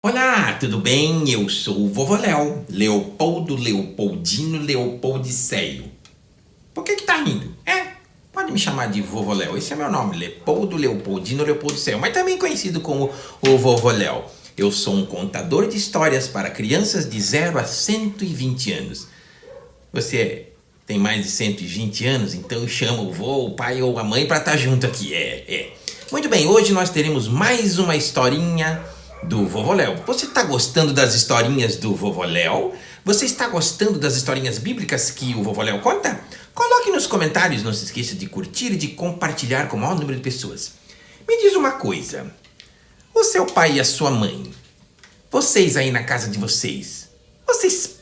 Olá, tudo bem? Eu sou o Vovô Léo, Leopoldo Leopoldino Leopoldiceio. Por que tá rindo? Pode me chamar de Vovô Léo, esse é meu nome, Leopoldo Leopoldino Leopoldiceio, mas também conhecido como o Vovô Léo. Eu sou um contador de histórias para crianças de 0 a 120 anos. Você tem mais de 120 anos, então chama o vô, o pai ou a mãe para estar junto aqui. Muito bem, hoje nós teremos mais uma historinha do Vovô Léo. Você está gostando das historinhas do Vovô Léo? Você está gostando das historinhas bíblicas que o Vovô Léo conta? Coloque nos comentários, não se esqueça de curtir e de compartilhar com o maior número de pessoas. Me diz uma coisa, o seu pai e a sua mãe, vocês aí na casa de vocês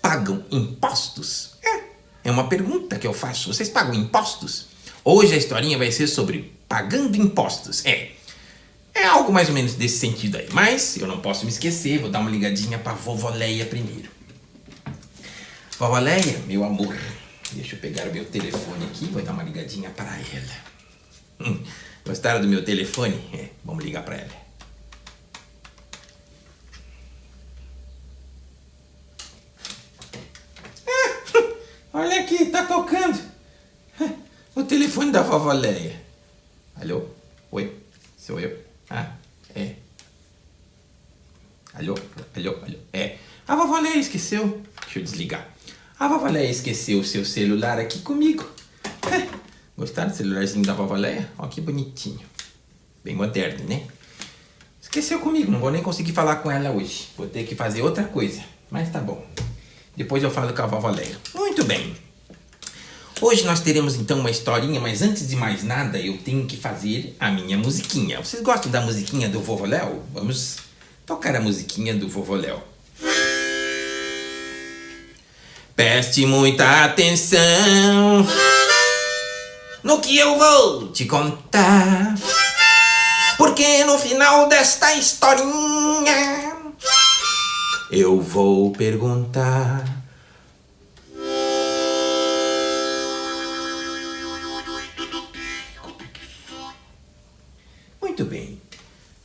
pagam impostos? É uma pergunta que eu faço, vocês pagam impostos? Hoje a historinha vai ser sobre pagando impostos, É algo mais ou menos desse sentido aí. Mas eu não posso me esquecer, vou dar uma ligadinha pra Vovó Leia primeiro. Vovó Leia, meu amor, deixa eu pegar o meu telefone aqui, vou dar uma ligadinha para ela. Gostaram do meu telefone? Vamos ligar pra ela. Olha aqui, tá tocando. O telefone da Vovó Leia. Alô? Oi? Sou eu? Alô? A Vovó Leia esqueceu. Deixa eu desligar. A Vovó Leia esqueceu o seu celular aqui comigo. Gostaram do celularzinho da Vovó Leia? Ó, que bonitinho. Bem moderno, né? Esqueceu comigo, não vou nem conseguir falar com ela hoje. Vou ter que fazer outra coisa. Mas tá bom. Depois eu falo com a Vovó Leia. Muito bem. Hoje nós teremos então uma historinha, mas antes de mais nada eu tenho que fazer a minha musiquinha. Vocês gostam da musiquinha do Vovô Léo? Vamos tocar a musiquinha do Vovô Léo. Preste muita atenção no que eu vou te contar, porque no final desta historinha eu vou perguntar: muito bem,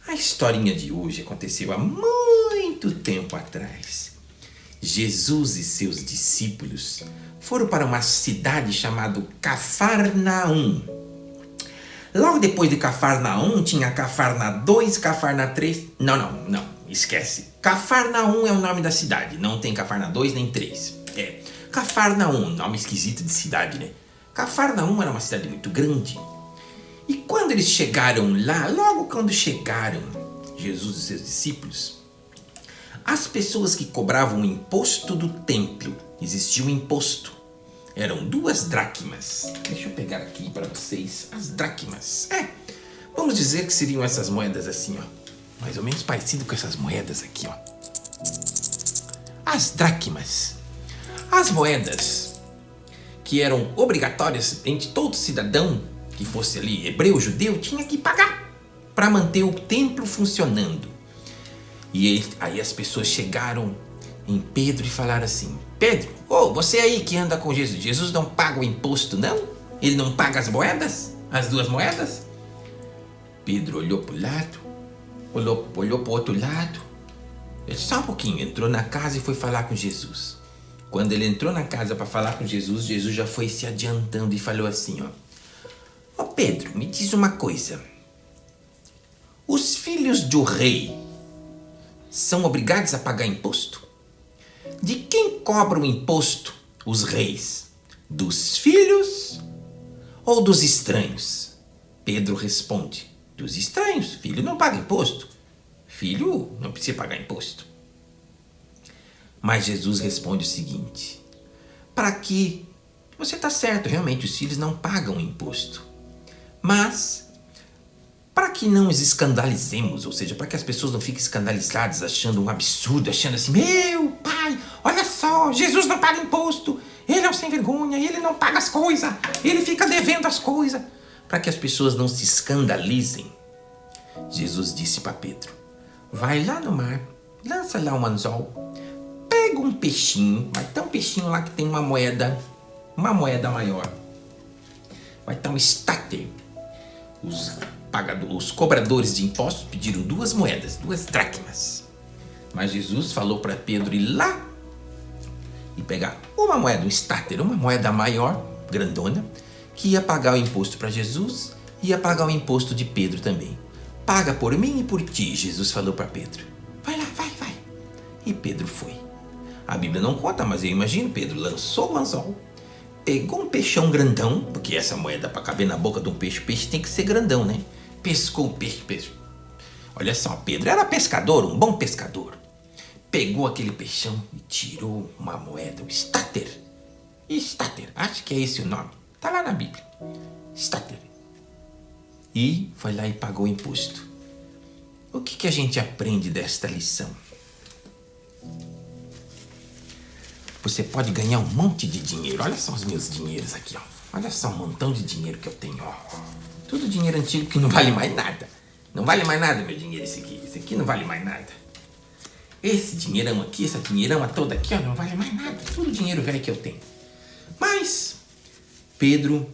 a historinha de hoje aconteceu há muito tempo atrás. Jesus e seus discípulos foram para uma cidade chamada Cafarnaum. Logo depois de Cafarnaum tinha Cafarna 2, Cafarna 3... Não, esquece. Cafarnaum é o nome da cidade, não tem Cafarna 2 nem 3. Cafarnaum, nome esquisito de cidade, né? Cafarnaum era uma cidade muito grande. E quando eles chegaram lá, logo quando chegaram, Jesus e seus discípulos, as pessoas que cobravam o imposto do templo, existia um imposto, eram 2 dracmas. Deixa eu pegar aqui para vocês as dracmas. Vamos dizer que seriam essas moedas assim, ó, mais ou menos parecido com essas moedas aqui, ó. As dracmas, as moedas que eram obrigatórias entre todo cidadão que fosse ali hebreu, judeu, tinha que pagar para manter o templo funcionando. E aí as pessoas chegaram em Pedro e falaram assim: Pedro, você aí que anda com Jesus, Jesus não paga o imposto, não? Ele não paga as moedas? As 2 moedas? Pedro olhou para o lado, olhou para o outro lado. Ele só um pouquinho, entrou na casa e foi falar com Jesus. Quando ele entrou na casa para falar com Jesus, Jesus já foi se adiantando e falou assim, ó: Pedro, me diz uma coisa. Os filhos do rei são obrigados a pagar imposto? De quem cobram o imposto os reis? Dos filhos ou dos estranhos? Pedro responde: dos estranhos. Filho não paga imposto. Filho não precisa pagar imposto. Mas Jesus responde o seguinte: para que você está certo, realmente os filhos não pagam imposto. Mas para que não os escandalizemos, ou seja, para que as pessoas não fiquem escandalizadas, achando um absurdo, achando assim: meu pai, olha só, Jesus não paga imposto, ele é um sem vergonha, ele não paga as coisas, ele fica devendo as coisas. Para que as pessoas não se escandalizem, Jesus disse para Pedro: vai lá no mar, lança lá um anzol, pega um peixinho, vai ter um peixinho lá que tem uma moeda maior, vai estar um estáter. Os cobradores de impostos pediram 2 moedas, 2 dracmas. Mas Jesus falou para Pedro ir lá e pegar uma moeda, um estáter, uma moeda maior, grandona, que ia pagar o imposto para Jesus e ia pagar o imposto de Pedro também. Paga por mim e por ti, Jesus falou para Pedro. Vai lá, vai. E Pedro foi. A Bíblia não conta, mas eu imagino, Pedro lançou o anzol, pegou um peixão grandão, porque essa moeda para caber na boca de um peixe, peixe tem que ser grandão, né? Pescou o peixe. Olha só, Pedro era pescador, um bom pescador. Pegou aquele peixão e tirou uma moeda, o estáter. Estáter, acho que é esse o nome. Tá lá na Bíblia. Estáter. E foi lá e pagou o imposto. O que a gente aprende desta lição? Você pode ganhar um monte de dinheiro. Olha só os meus dinheiros aqui, ó. Olha só um montão de dinheiro que eu tenho, ó. Tudo dinheiro antigo que não vale mais nada. Não vale mais nada, meu dinheiro, esse aqui. Esse aqui não vale mais nada. Esse dinheirão aqui, essa dinheirama toda aqui, ó, não vale mais nada. Tudo dinheiro velho que eu tenho. Mas Pedro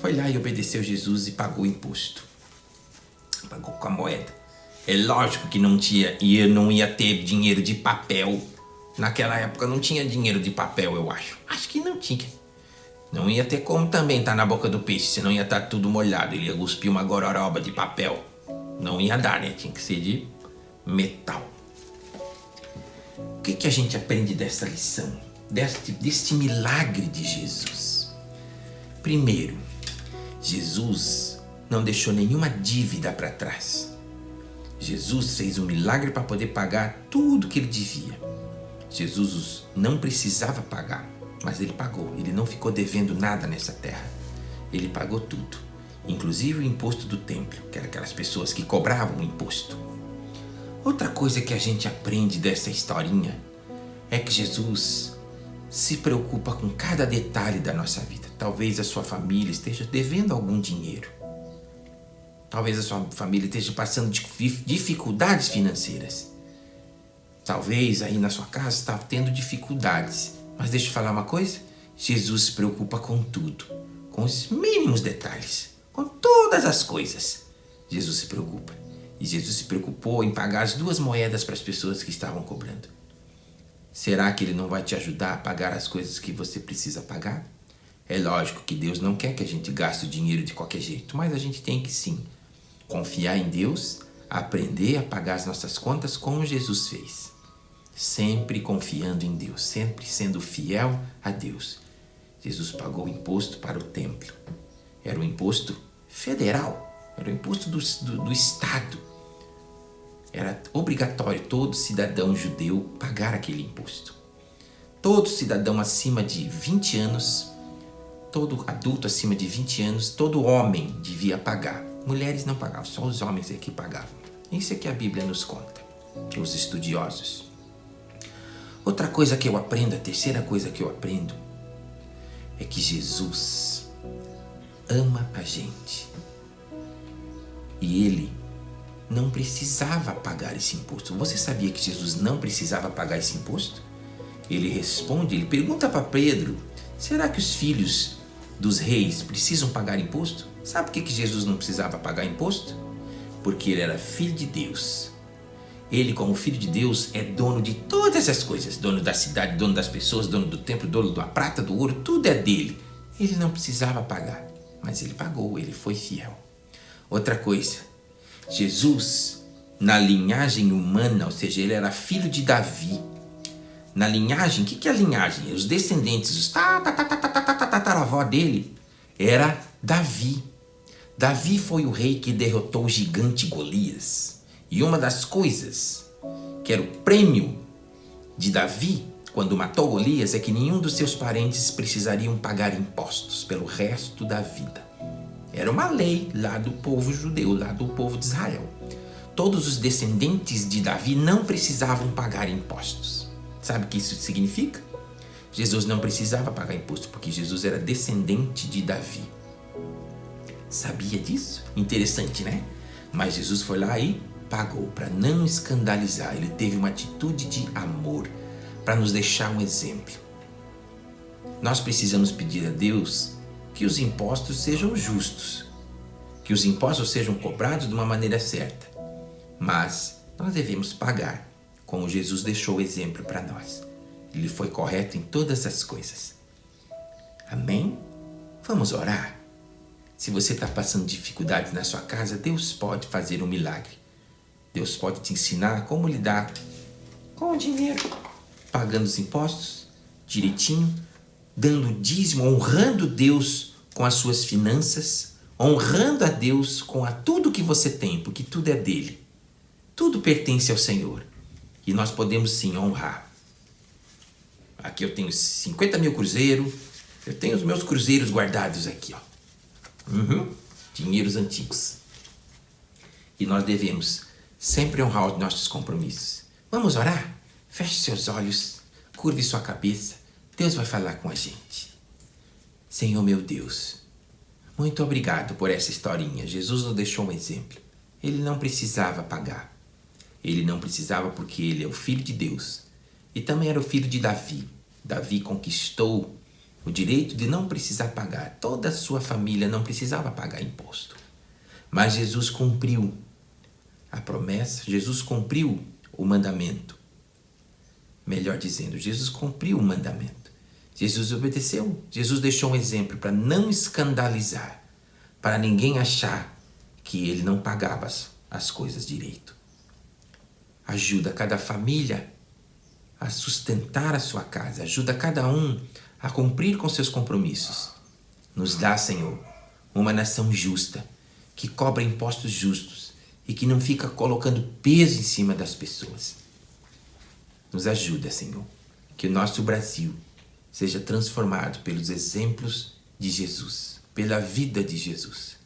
foi lá e obedeceu Jesus e pagou o imposto. Pagou com a moeda. É lógico que não ia ter dinheiro de papel. Naquela época não tinha dinheiro de papel, eu acho. Acho que não tinha. Não ia ter como também estar na boca do peixe, senão ia estar tudo molhado. Ele ia cuspir uma gororoba de papel. Não ia dar, né? Tinha que ser de metal. O que a gente aprende dessa lição? Deste milagre de Jesus? Primeiro, Jesus não deixou nenhuma dívida para trás. Jesus fez um milagre para poder pagar tudo que ele devia. Jesus não precisava pagar, mas ele pagou. Ele não ficou devendo nada nessa terra. Ele pagou tudo, inclusive o imposto do templo, que eram aquelas pessoas que cobravam o imposto. Outra coisa que a gente aprende dessa historinha é que Jesus se preocupa com cada detalhe da nossa vida. Talvez a sua família esteja devendo algum dinheiro. Talvez a sua família esteja passando dificuldades financeiras. Talvez aí na sua casa está tendo dificuldades. Mas deixa eu falar uma coisa. Jesus se preocupa com tudo. Com os mínimos detalhes. Com todas as coisas. Jesus se preocupa. E Jesus se preocupou em pagar as 2 moedas para as pessoas que estavam cobrando. Será que ele não vai te ajudar a pagar as coisas que você precisa pagar? É lógico que Deus não quer que a gente gaste o dinheiro de qualquer jeito. Mas a gente tem que sim confiar em Deus. Aprender a pagar as nossas contas como Jesus fez. Sempre confiando em Deus, sempre sendo fiel a Deus. Jesus pagou o imposto para o templo. Era um imposto federal, era o imposto do Estado. Era obrigatório todo cidadão judeu pagar aquele imposto. Todo cidadão acima de 20 anos, todo adulto acima de 20 anos, todo homem devia pagar. Mulheres não pagavam, só os homens é que pagavam. Isso é que a Bíblia nos conta, os estudiosos. Outra coisa que eu aprendo, a terceira coisa que eu aprendo, é que Jesus ama a gente. E Ele não precisava pagar esse imposto. Você sabia que Jesus não precisava pagar esse imposto? Ele responde, ele pergunta para Pedro, será que os filhos dos reis precisam pagar imposto? Sabe por que Jesus não precisava pagar imposto? Porque ele era filho de Deus. Ele, como filho de Deus, é dono de todas as coisas. Dono da cidade, dono das pessoas, dono do templo, dono da prata, do ouro, tudo é dele. Ele não precisava pagar, mas ele pagou, ele foi fiel. Outra coisa, Jesus, na linhagem humana, ou seja, ele era filho de Davi. Na linhagem, o que é a linhagem? Os descendentes, os tataravó dele, era Davi. Davi foi o rei que derrotou o gigante Golias. E uma das coisas que era o prêmio de Davi, quando matou Golias, é que nenhum dos seus parentes precisariam pagar impostos pelo resto da vida. Era uma lei lá do povo judeu, lá do povo de Israel. Todos os descendentes de Davi não precisavam pagar impostos. Sabe o que isso significa? Jesus não precisava pagar imposto, porque Jesus era descendente de Davi. Sabia disso? Interessante, né? Mas Jesus foi lá e pagou para não escandalizar. Ele teve uma atitude de amor para nos deixar um exemplo. Nós precisamos pedir a Deus que os impostos sejam justos, que os impostos sejam cobrados de uma maneira certa, mas nós devemos pagar como Jesus deixou o exemplo para nós. Ele foi correto em todas as coisas. Amém? Vamos orar? Se você está passando dificuldades na sua casa, Deus pode fazer um milagre. Deus pode te ensinar como lidar com o dinheiro, pagando os impostos direitinho, dando dízimo, honrando Deus com as suas finanças, honrando a Deus com tudo que você tem, porque tudo é dele. Tudo pertence ao Senhor. E nós podemos sim honrar. Aqui eu tenho 50 mil cruzeiros. Eu tenho os meus cruzeiros guardados aqui, ó. Dinheiros antigos. E nós devemos sempre honrar os nossos compromissos. Vamos orar? Feche seus olhos, curve sua cabeça. Deus vai falar com a gente. Senhor meu Deus, muito obrigado por essa historinha. Jesus nos deixou um exemplo. Ele não precisava pagar. Ele não precisava porque ele é o Filho de Deus. E também era o filho de Davi. Davi conquistou o direito de não precisar pagar. Toda a sua família não precisava pagar imposto. Mas Jesus cumpriu a promessa. Jesus cumpriu o mandamento. Melhor dizendo, Jesus cumpriu o mandamento. Jesus obedeceu. Jesus deixou um exemplo para não escandalizar, para ninguém achar que ele não pagava as coisas direito. Ajuda cada família a sustentar a sua casa. Ajuda cada um a cumprir com seus compromissos. Nos dá, Senhor, uma nação justa, que cobra impostos justos e que não fica colocando peso em cima das pessoas. Nos ajuda, Senhor, que o nosso Brasil seja transformado pelos exemplos de Jesus, pela vida de Jesus.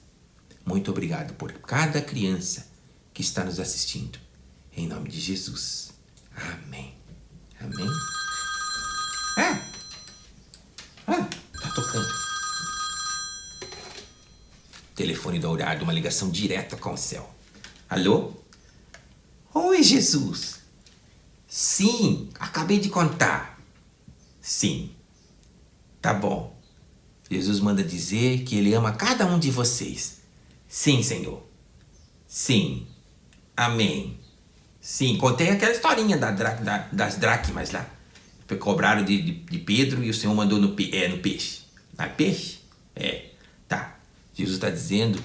Muito obrigado por cada criança que está nos assistindo. Em nome de Jesus. Amém. Amém. Tá tocando. Telefone dourado, uma ligação direta com o céu. Alô? Oi, Jesus. Sim, acabei de contar. Sim. Tá bom. Jesus manda dizer que ele ama cada um de vocês. Sim, Senhor. Sim. Amém. Sim, contei aquela historinha das dracmas lá. Cobraram de Pedro e o Senhor mandou no peixe. Peixe? Tá. Jesus está dizendo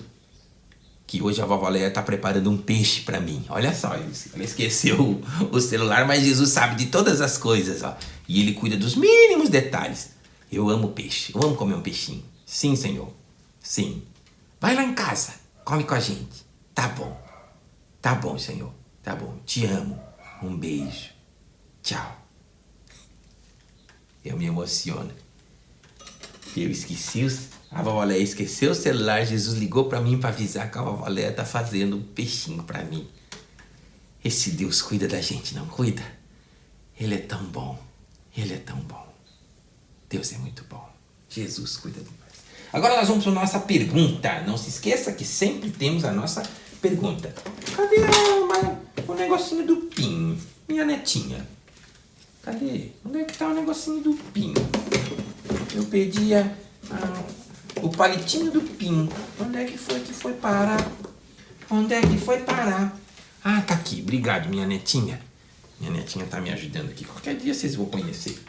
que hoje a vovó Leia está preparando um peixe para mim. Olha só, ela esqueceu o celular, mas Jesus sabe de todas as coisas, ó. E ele cuida dos mínimos detalhes. Eu amo peixe, eu amo comer um peixinho. Sim, Senhor. Sim. Vai lá em casa, come com a gente. Tá bom. Tá bom, Senhor. Tá bom. Te amo. Um beijo. Tchau. Eu me emociono. Eu esqueci a vovó Leia esqueceu o celular. Jesus ligou para mim para avisar que a vovó Leia tá fazendo um peixinho para mim. Esse Deus cuida da gente, não cuida? Ele é tão bom. Ele é tão bom. Deus é muito bom. Jesus cuida de nós. Agora nós vamos para a nossa pergunta. Não se esqueça que sempre temos a nossa pergunta. Cadê o negocinho do PIN? Minha netinha. Cadê? Onde é que tá o negocinho do PIN? Eu pedi o palitinho do PIN. Onde é que foi parar? Onde é que foi parar? Ah, tá aqui. Obrigado, minha netinha. Minha netinha tá me ajudando aqui. Qualquer dia vocês vão conhecer.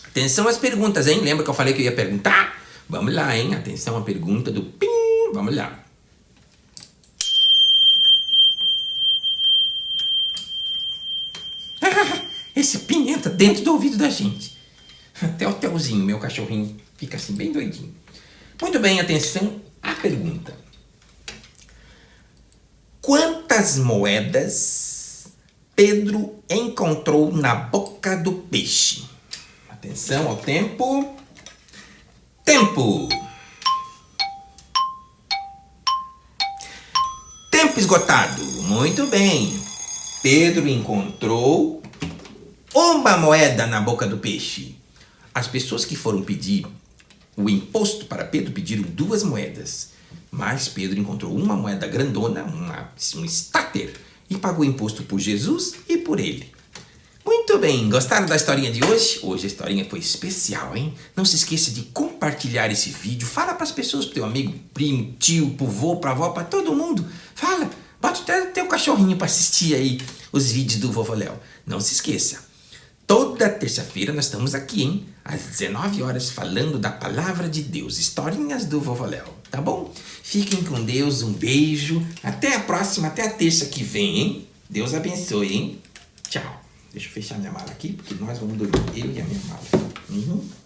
Atenção às perguntas, hein? Lembra que eu falei que eu ia perguntar? Vamos lá, hein? Atenção à pergunta do PIN. Vamos lá. Esse PIN entra dentro do ouvido da gente. Até o Telzinho, meu cachorrinho, fica assim bem doidinho. Muito bem, atenção à pergunta. Quantas moedas Pedro encontrou na boca do peixe? Atenção ao tempo. Tempo! Tempo esgotado. Muito bem. Pedro encontrou uma moeda na boca do peixe. As pessoas que foram pedir o imposto para Pedro pediram 2 moedas. Mas Pedro encontrou uma moeda grandona, um estáter, e pagou imposto por Jesus e por ele. Muito bem, gostaram da historinha de hoje? Hoje a historinha foi especial, hein? Não se esqueça de compartilhar esse vídeo. Fala para as pessoas, pro teu amigo, primo, tio, pro vô, pra avó, para todo mundo. Fala, bota até o teu cachorrinho para assistir aí os vídeos do Vovô Léo. Não se esqueça, toda terça-feira nós estamos aqui, hein? Às 19 horas, falando da Palavra de Deus, historinhas do Vovô Léo, tá bom? Fiquem com Deus, um beijo, até a próxima, até a terça que vem, hein? Deus abençoe, hein? Tchau. Deixa eu fechar minha mala aqui, porque nós vamos dormir, eu e a minha mala.